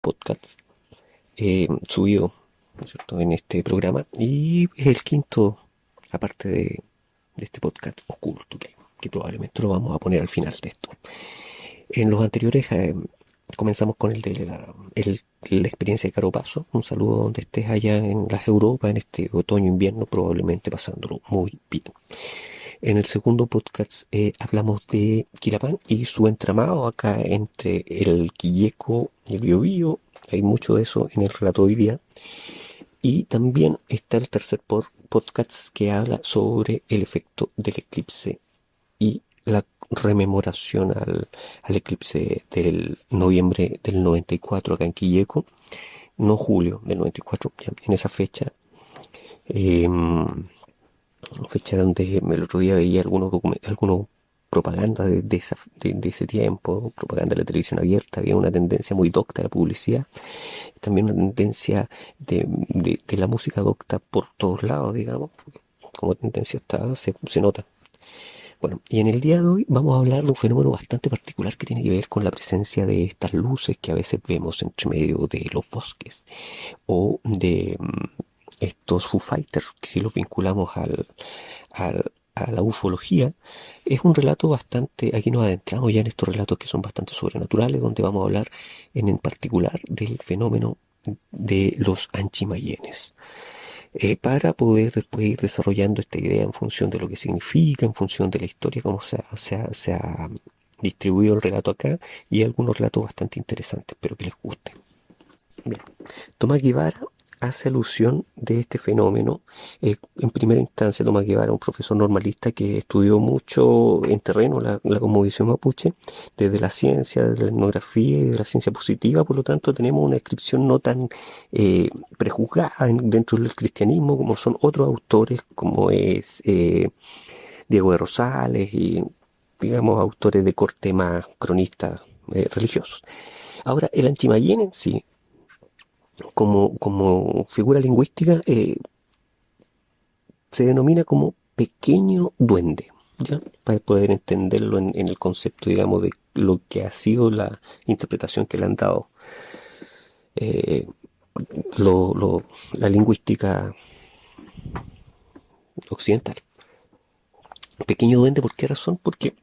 podcasts subidos, ¿no es cierto?, en este programa, y es el quinto, aparte de este podcast oculto que probablemente lo vamos a poner al final de esto. En los anteriores comenzamos con el de la experiencia de Caro Paso. Un saludo donde estés allá en las Europas en este otoño-invierno, probablemente pasándolo muy bien. En el segundo podcast hablamos de Quilapán y su entramado acá entre el Quilleco y el Biobío. Hay mucho de eso en el relato de hoy día. Y también está el tercer podcast que habla sobre el efecto del eclipse y la rememoración al eclipse del noviembre del 94 acá en Quilleco, no julio del 94, ya en esa eh, fecha donde el otro día veía algunos propaganda de ese tiempo, propaganda de la televisión abierta, había una tendencia muy docta de la publicidad, también una tendencia de la música docta por todos lados, digamos, como tendencia está, se nota. Bueno, y en el día de hoy vamos a hablar de un fenómeno bastante particular que tiene que ver con la presencia de estas luces que a veces vemos entre medio de los bosques o de estos Foo Fighters, que si los vinculamos a la ufología. Es un relato bastante, aquí nos adentramos ya en estos relatos que son bastante sobrenaturales, donde vamos a hablar en particular del fenómeno de los anchimayenes. Para poder después ir desarrollando esta idea en función de lo que significa, en función de la historia, cómo se ha distribuido el relato acá, y algunos relatos bastante interesantes, espero que les guste. Bien. Tomás Guevara hace alusión de este fenómeno. En primera instancia, Tomás Guevara, un profesor normalista que estudió mucho en terreno la cosmovisión mapuche, desde la ciencia, desde la etnografía y de la ciencia positiva. Por lo tanto, tenemos una descripción no tan prejuzgada dentro del cristianismo como son otros autores, como es Diego de Rosales y, digamos, autores de corte más cronistas religiosos. Ahora, el Anchimayén en sí, como figura lingüística, se denomina como pequeño duende, ¿ya? Para poder entenderlo en el concepto, digamos, de lo que ha sido la interpretación que le han dado eh, la lingüística occidental. Pequeño duende, ¿por qué razón? Porque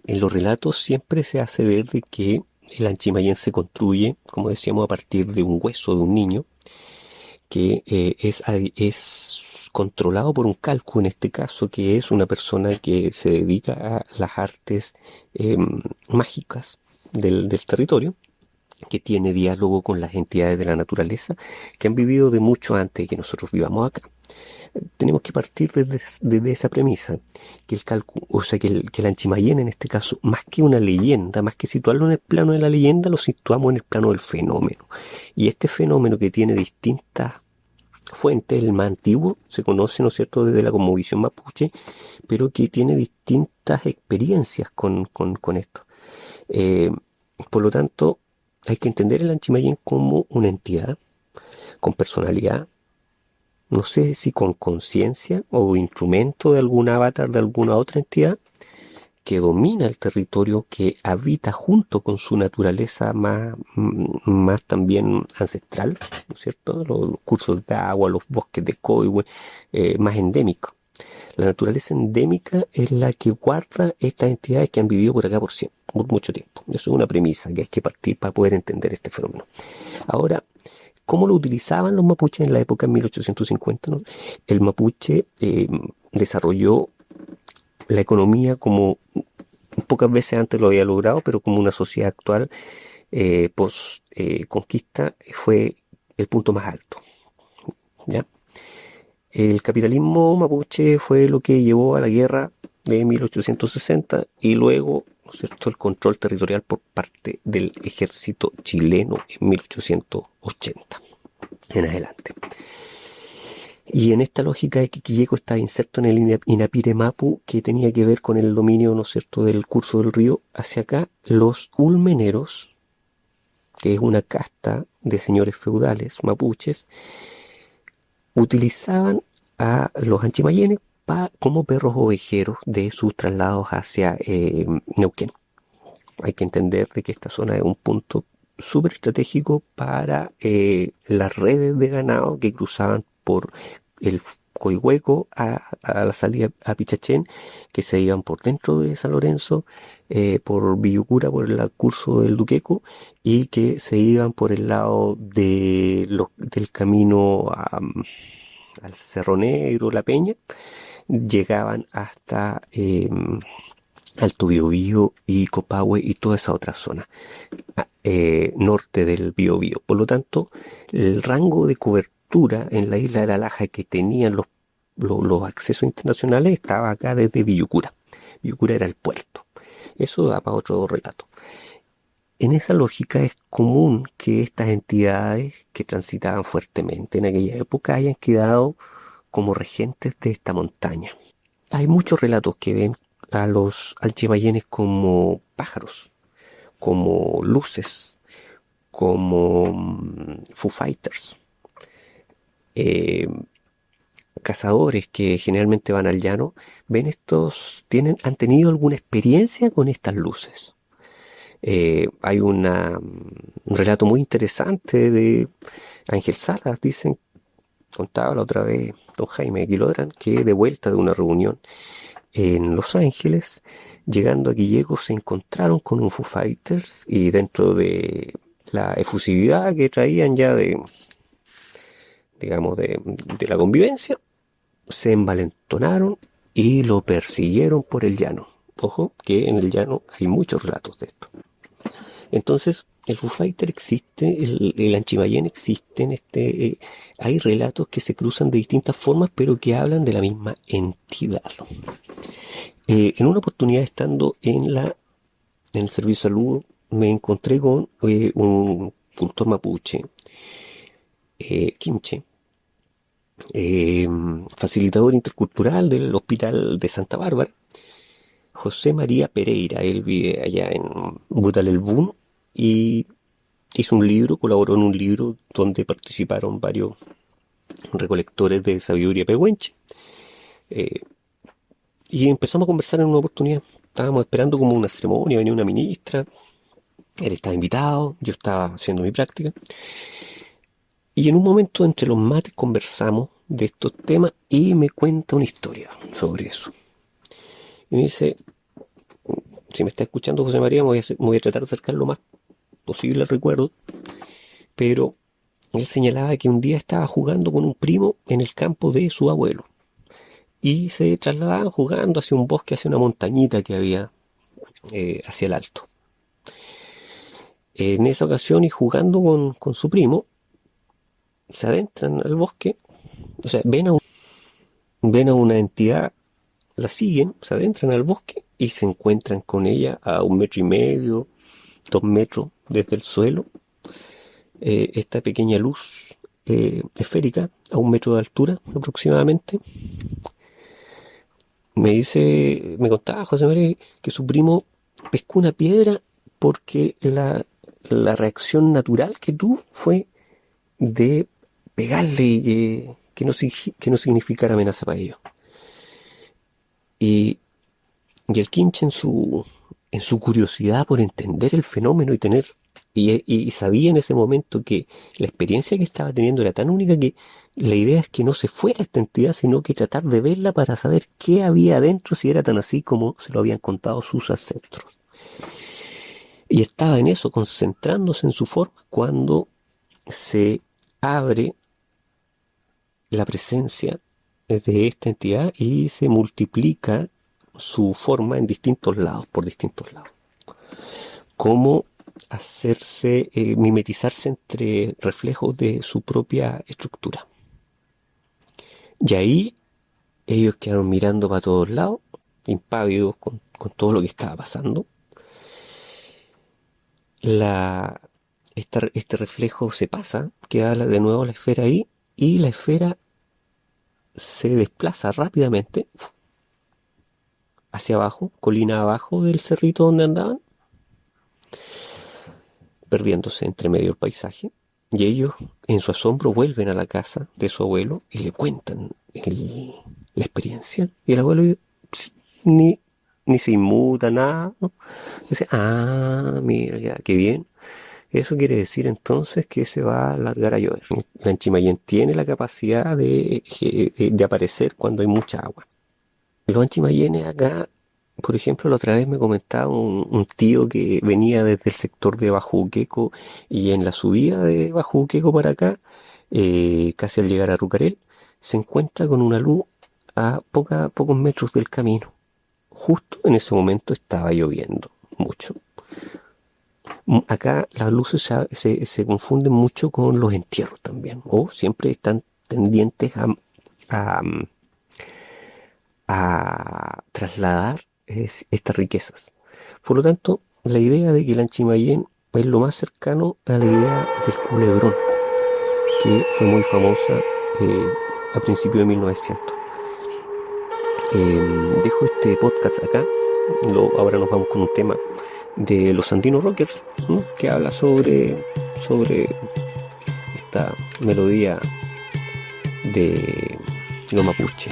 en los relatos siempre se hace ver de que el Anchimayén se construye, como decíamos, a partir de un hueso de un niño, que es controlado por un calco, en este caso, que es una persona que se dedica a las artes eh, mágicas del territorio, que tiene diálogo con las entidades de la naturaleza, que han vivido de mucho antes de que nosotros vivamos acá. Tenemos que partir desde esa premisa, que el calco, o sea, que el Anchimayén en este caso, más que una leyenda, más que situarlo en el plano de la leyenda, lo situamos en el plano del fenómeno. Y este fenómeno que tiene distintas fuente, el más antiguo, se conoce, ¿no es cierto?, desde la cosmovisión mapuche, pero que tiene distintas experiencias con esto. Eh, por lo tanto, hay que entender el Anchimayén como una entidad con personalidad, no sé si con conciencia o instrumento de algún avatar de alguna otra entidad, que domina el territorio, que habita junto con su naturaleza más también ancestral, ¿no es cierto? Los cursos de agua, los bosques de coihue, más endémicos. La naturaleza endémica es la que guarda estas entidades que han vivido por acá por siempre, por mucho tiempo. Eso es una premisa que hay que partir para poder entender este fenómeno. Ahora, ¿cómo lo utilizaban los mapuches en la época de 1850? ¿No? El mapuche desarrolló la economía como pocas veces antes lo había logrado, pero como una sociedad actual post conquista fue el punto más alto, ¿ya? El capitalismo mapuche fue lo que llevó a la guerra de 1860 y luego, ¿no es cierto?, el control territorial por parte del ejército chileno en 1880 en adelante. Y en esta lógica de que Quilleco estaba inserto en el Inapire Mapu, que tenía que ver con el dominio, ¿no es cierto?, del curso del río hacia acá, los ulmeneros, que es una casta de señores feudales mapuches, utilizaban a los anchimayenes como perros ovejeros de sus traslados hacia Neuquén. Hay que entender de que esta zona es un punto súper estratégico para las redes de ganado que cruzaban por el Coihueco a la salida a Pichachén, que se iban por dentro de San Lorenzo, por Villucura, por el curso del Duqueco, y que se iban por el lado del camino al Cerro Negro, La Peña, llegaban hasta Alto Biobío y Copahue y toda esa otra zona norte del Biobío. Por lo tanto, el rango de cobertura en la isla de La Laja que tenían los accesos internacionales estaba acá desde Villucura. Villucura era el puerto. Eso da para otro relato. En esa lógica es común que estas entidades que transitaban fuertemente en aquella época hayan quedado como regentes de esta montaña. Hay muchos relatos que ven a los alchimayenes como pájaros, como luces, como Foo Fighters, eh, cazadores que generalmente van al llano, ven han tenido alguna experiencia con estas luces. Hay un relato muy interesante de Ángel Salas, dicen, contaba la otra vez don Jaime Quilodran, que de vuelta de una reunión en Los Ángeles, llegando a Quilleco se encontraron con un Foo Fighters y dentro de la efusividad que traían ya digamos, de la convivencia, se envalentonaron y lo persiguieron por el llano. Ojo, que en el llano hay muchos relatos de esto. Entonces, el Foo Fighter existe, el Anchimayén existe, hay relatos que se cruzan de distintas formas, pero que hablan de la misma entidad. En una oportunidad, estando en el servicio de salud, me encontré con un cultor mapuche, Kimche, eh, facilitador intercultural del Hospital de Santa Bárbara, José María Pereira. Él vive allá en Butalelbún y hizo un libro, colaboró en un libro donde participaron varios recolectores de sabiduría pehuenche. Eh, y empezamos a conversar en una oportunidad. Estábamos esperando como una ceremonia, venía una ministra, él estaba invitado, yo estaba haciendo mi práctica. Y en un momento entre los mates conversamos de estos temas y me cuenta una historia sobre eso. Y me dice, si me está escuchando José María, me voy a tratar de acercar lo más posible al recuerdo, pero él señalaba que un día estaba jugando con un primo en el campo de su abuelo y se trasladaban jugando hacia un bosque, hacia una montañita que había hacia el alto. En esa ocasión y jugando con su primo, se adentran al bosque, o sea, ven a una entidad, la siguen, se adentran al bosque y se encuentran con ella a 1,5 metros, 2 metros desde el suelo. Esta pequeña luz esférica a 1 metro de altura aproximadamente. Me contaba José María que su primo pescó una piedra porque la reacción natural que tuvo fue de pegarle y que no significara amenaza para ellos. Y, y el Kimche en su curiosidad por entender el fenómeno y sabía en ese momento que la experiencia que estaba teniendo era tan única que la idea es que no se fuera esta entidad, sino que tratar de verla para saber qué había adentro, si era tan así como se lo habían contado sus ancestros. Y estaba en eso, concentrándose en su forma, cuando se abre la presencia de esta entidad y se multiplica su forma en distintos lados, por distintos lados. Cómo hacerse, mimetizarse entre reflejos de su propia estructura. Y ahí ellos quedaron mirando para todos lados, impávidos con todo lo que estaba pasando. Este reflejo se pasa, queda de nuevo la esfera ahí, y la esfera se desplaza rápidamente hacia abajo, colina abajo del cerrito donde andaban, perdiéndose entre medio del paisaje. Y ellos, en su asombro, vuelven a la casa de su abuelo y le cuentan la experiencia. Y el abuelo ni, ni se inmuta, nada, ¿no? Dice, ah, mira, ya, qué bien. Eso quiere decir entonces que se va a alargar a llover. La Anchimayén tiene la capacidad de aparecer cuando hay mucha agua. Los Anchimayenes acá, por ejemplo, la otra vez me comentaba un tío que venía desde el sector de Bajuqueco y en la subida de Bajuqueco para acá, casi al llegar a Rucarel, se encuentra con una luz a pocos metros del camino. Justo en ese momento estaba lloviendo mucho. Acá las luces se confunden mucho con los entierros también, o siempre están tendientes a, a trasladar estas riquezas. Por lo tanto, la idea de que el Anchimayén es lo más cercano a la idea del culebrón, que fue muy famosa a principios de 1900. Dejo este podcast acá. Ahora nos vamos con un tema de los Andinos Rockers, ¿no?, que habla sobre esta melodía de los mapuche.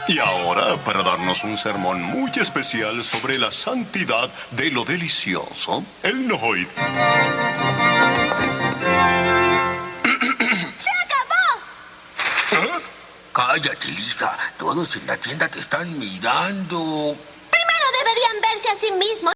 Y ahora, para darnos un sermón muy especial sobre la santidad de lo delicioso, el Nohoid. ¡Se acabó! Cállate, Lisa. Todos en la tienda te están mirando. Primero a sí mismo